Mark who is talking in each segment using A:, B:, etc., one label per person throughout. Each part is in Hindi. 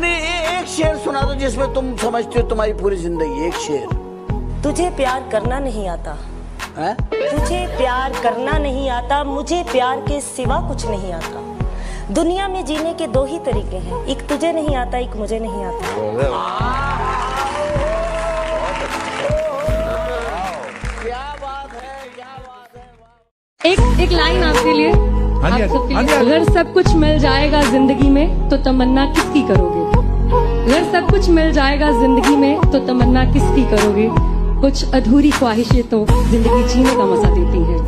A: अपनी एक शेर सुना दो जिसमें तुम समझते हो तुम्हारी पूरी जिंदगी। एक शेर।
B: तुझे प्यार करना नहीं आता
A: है?
B: तुझे प्यार करना नहीं आता, मुझे प्यार के सिवा कुछ नहीं आता। दुनिया में जीने के दो ही तरीके हैं, एक तुझे नहीं आता, एक मुझे नहीं आता।
A: क्या बात है, क्या बात है।
C: एक लाइन आपके लिए, आप सबके लिए। अगर सब कुछ मिल जाएगा जिंदगी में तो तमन्ना किसकी करोगे? अगर सब कुछ मिल जाएगा जिंदगी में तो तमन्ना किसकी करोगे? कुछ अधूरी ख्वाहिशें तो जिंदगी जीने का मजा देती हैं।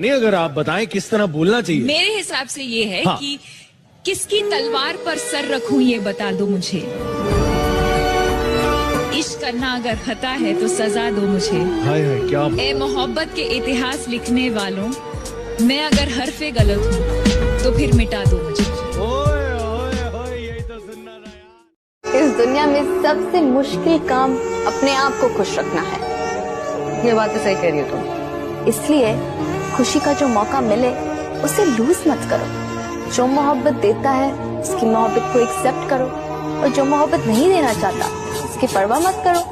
D: नहीं, अगर आप बताएं किस तरह बोलना चाहिए।
E: मेरे हिसाब से ये है कि किसकी तलवार पर सर रखूं ये बता दो मुझे। इश्क करना अगर खता है तो सजा दो मुझे।
D: हाय हाय क्या।
E: ए मोहब्बत के इतिहास लिखने वालों, मैं अगर हरफे गलत हूँ तो फिर मिटा दो मुझे।
D: ओए ओए ओए, यही तो सुनना था यार।
F: इस दुनिया में सबसे मुश्किल काम अपने आप को खुश रखना है।
G: ये बात तो सही कह रही हो तुम।
F: इसलिए खुशी का जो मौका मिले उसे लूज मत करो। जो मोहब्बत देता है उसकी मोहब्बत को एक्सेप्ट करो, और जो मोहब्बत नहीं देना चाहता उसकी परवाह मत करो।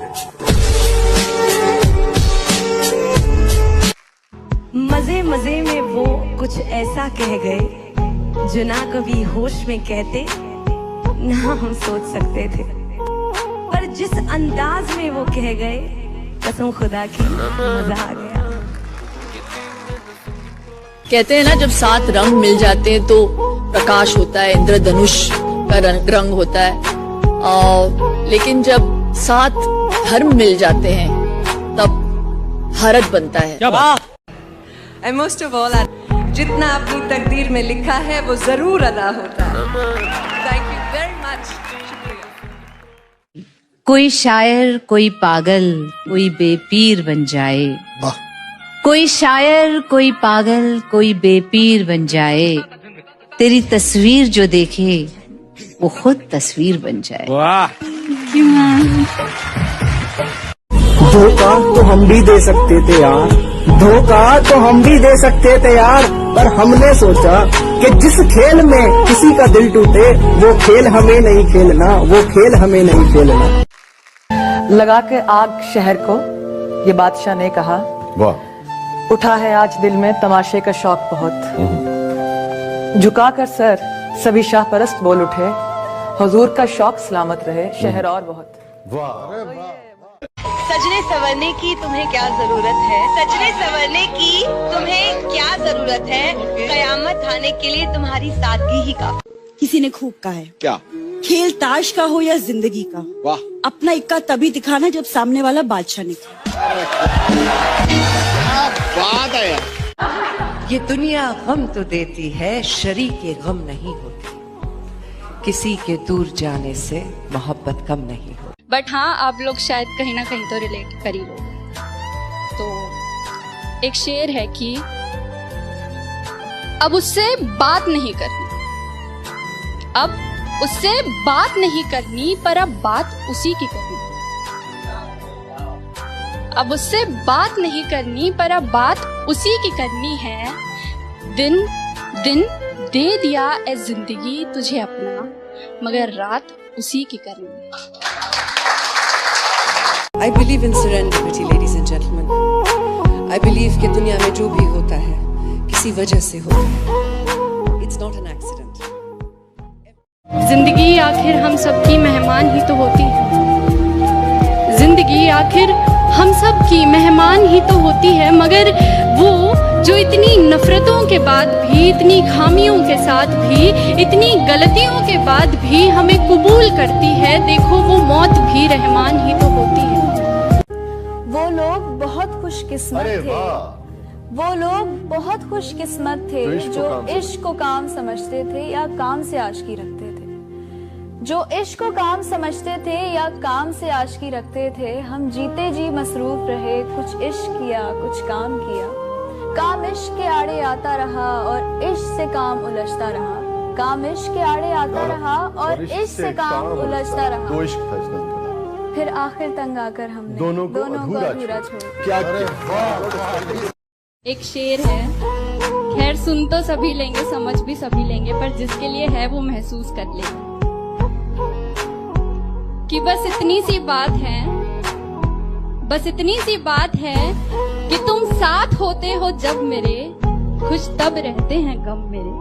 B: मजे मजे में वो कुछ ऐसा कह गए जो ना कभी होश में कहते ना हम सोच सकते थे, पर जिस अंदाज में वो कह गए कसम खुदा की मजा आ गया।
H: कहते हैं ना, जब 7 रंग मिल जाते हैं तो प्रकाश होता है, इंद्रधनुष का रंग होता है। लेकिन जब 7 धर्म मिल जाते हैं तब भारत बनता है।
D: क्या बात?
G: And most of all, जितना अपनी तकदीर में लिखा है वो जरूर अदा होता है। Thank you very much. शुक्रिया।
I: कोई शायर, कोई पागल, कोई बेपीर बन जाए। कोई शायर, कोई पागल, कोई बेपीर बन जाए। तेरी तस्वीर जो देखे वो खुद तस्वीर बन जाए।
D: वाह।
J: धोखा तो हम भी दे सकते थे यार, धोखा तो हम भी दे सकते थे यार, पर हमने सोचा कि जिस खेल में किसी का दिल टूटे वो खेल हमें नहीं खेलना, वो खेल हमें नहीं खेलना।
G: लगा के आग शहर को, ये बादशाह ने कहा।
D: वाह।
G: उठा है आज दिल में तमाशे का शौक बहुत। झुकाकर सर सभी शाह परस्त बोल उठे, हुजूर का शौक सलामत रहे शहर और बहुत।
D: वाह।
B: सजने संवरने की तुम्हें क्या जरूरत है? सजने संवरने की तुम्हें क्या जरूरत है? कयामत आने के लिए तुम्हारी सादगी ही काफी।
K: किसी ने खूब कहा है, क्या खेल ताश का हो या जिंदगी का, वाह, अपना इक्का तभी दिखाना जब सामने वाला बादशाह निकले।
A: बात है यार।
L: ये दुनिया गम तो देती है, शरीके गम नहीं होती। किसी के दूर जाने से मोहब्बत कम नहीं होती।
C: बट हाँ, आप लोग शायद कहीं ना कहीं तो रिलेट कर ही लो। तो एक शेर है कि अब उससे बात नहीं करनी, अब उससे बात नहीं करनी, पर अब बात उसी की करनी। अब उससे बात नहीं करनी, पर अब बात उसी की करनी है। दिन दिन दे दिया ए जिंदगी तुझे अपना, मगर रात उसी की करनी।
G: I believe in serenity, ladies and gentlemen. I believe कि दुनिया में जो भी होता है किसी वजह से होता है। It's not an accident.
C: जिंदगी आखिर हम सबकी मेहमान ही तो होती है। जिंदगी आखिर हम सब की मेहमान ही तो होती है, मगर वो जो इतनी नफरतों के बाद भी, इतनी खामियों के साथ भी, इतनी गलतियों के बाद भी हमें कबूल करती है, देखो वो मौत भी रहमान ही तो होती है।
F: वो लोग बहुत खुशकिस्मत थे, वो लोग बहुत खुशकिस्मत थे जो इश्क को काम समझते थे या काम से आशिकी रखते थे। जो इश्क को काम समझते थे या काम से आशिकी रखते थे। हम जीते जी मसरूफ रहे, कुछ इश्क किया कुछ काम किया। काम इश्क के आड़े आता रहा और इश्क से काम उलझता रहा। काम इश्क के आड़े आता रहा और इश्क से काम उलझता रहा।
D: दो इश्क था इसका।
F: फिर आखिर तंग आकर हमने दोनों को अधूरा छोड़
D: क्या।
C: एक शेर है, खैर सुन तो सभी लेंगे, समझ भी सभी लेंगे, पर जिसके लिए है वो महसूस कर लेगा। कि बस इतनी सी बात है कि तुम साथ होते हो जब मेरे, खुश तब रहते हैं गम मेरे।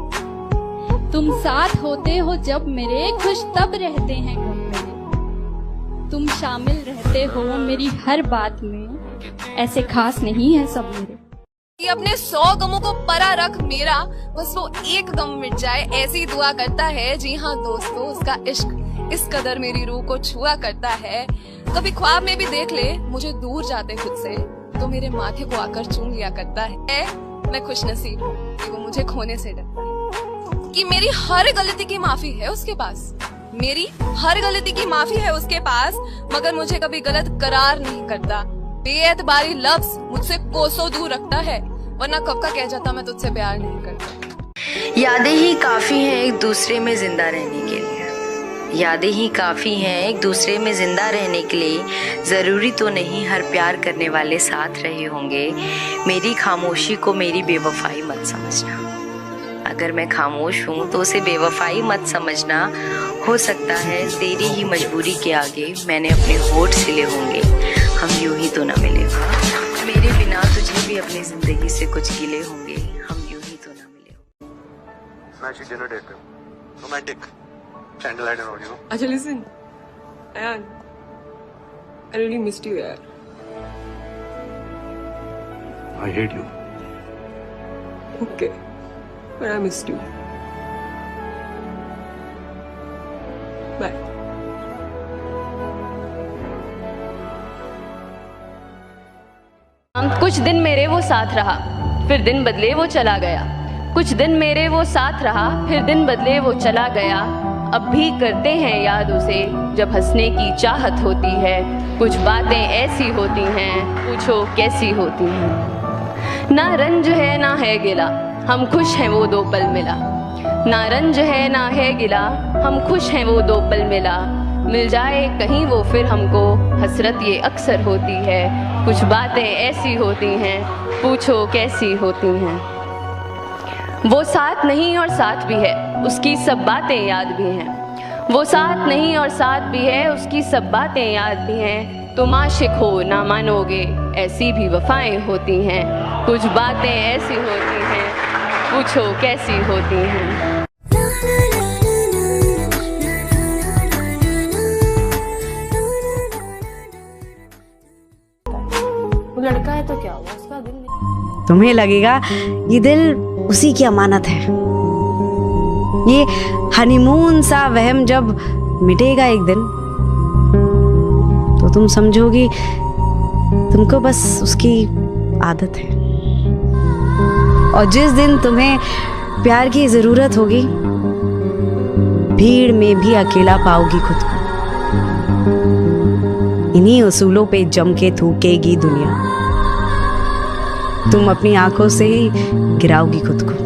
C: तुम साथ होते हो जब मेरे, खुश तब रहते हैं गम मेरे। तुम शामिल रहते हो मेरी हर बात में, ऐसे खास नहीं है सब मेरे।
M: कि अपने 100 गमों को परा रख मेरा, बस वो एक गम मिट जाए, ऐसी दुआ करता है। जी हाँ दोस्तों, उसका इश्क इस कदर मेरी रूह को छुआ करता है। कभी ख्वाब में भी देख ले मुझे दूर जाते खुद से, तो मेरे माथे को आकर चूम लिया करता है। मैं खुश नसीब हूँ कि वो मुझे खोने से डरता है, कि मेरी हर गलती की माफी है उसके पास, मेरी हर गलती की माफी है उसके पास, मगर मुझे कभी गलत करार नहीं करता। बेएतबारी लफ्ज मुझसे कोसों दूर रखता है, वरना कब का कह जाता मैं तुझसे प्यार नहीं करता।
I: यादें ही काफी हैं एक दूसरे में जिंदा रहने के लिए, यादें ही काफी हैं एक दूसरे में जिंदा रहने के लिए। जरूरी तो नहीं हर प्यार करने वाले साथ रहे होंगे। मेरी खामोशी को मेरी बेवफाई मत समझना, अगर मैं खामोश हूँ तो उसे बेवफाई मत समझना। हो सकता है तेरी ही मजबूरी के आगे मैंने अपने होठ सिले होंगे, हम यूं ही तो न मिले। मेरे बिना तुझे भी अपनी जिंदगी से कुछ गिले होंगे, हम यूं ही तो न मिले।
N: मैं डिनर डेट पे रोमांटिक कैंडल लाइट और
O: अच्छा listen Ayaan, I really missed you यार।
N: I hate you।
O: Okay, but I missed you। Bye।
P: कुछ दिन मेरे वो साथ रहा, फिर दिन बदले वो चला गया। कुछ दिन मेरे वो साथ रहा, फिर दिन बदले वो चला गया। अब भी करते हैं याद उसे जब हंसने की चाहत होती है। कुछ बातें ऐसी होती हैं, पूछो कैसी होती हैं। ना रंज है ना है गिला, हम खुश हैं वो 2 पल मिला। ना रंज है ना है गिला, हम खुश हैं वो 2 पल मिला। मिल जाए कहीं वो फिर हमको, हसरत ये अक्सर होती है। कुछ बातें ऐसी होती हैं, पूछो कैसी होती हैं। वो साथ नहीं और साथ भी है, उसकी सब बातें याद भी हैं। वो साथ नहीं और साथ भी है, उसकी सब बातें याद भी हैं। तुम आशिक हो ना मानोगे, ऐसी भी वफाएं होती हैं। कुछ बातें ऐसी होती हैं, पूछो कैसी होती हैं।
B: लड़का है तो क्या हुआ, उसका दिल नहीं।
K: तुम्हें लगेगा ये दिल उसी की अमानत है। ये हनीमून सा वहम जब मिटेगा एक दिन, तो तुम समझोगी तुमको बस उसकी आदत है। और जिस दिन तुम्हें प्यार की जरूरत होगी, भीड़ में भी अकेला पाओगी खुद को। इन्हीं उसूलों पे जम के थूकेगी दुनिया, तुम अपनी आंखों से ही गिराओगी खुद को।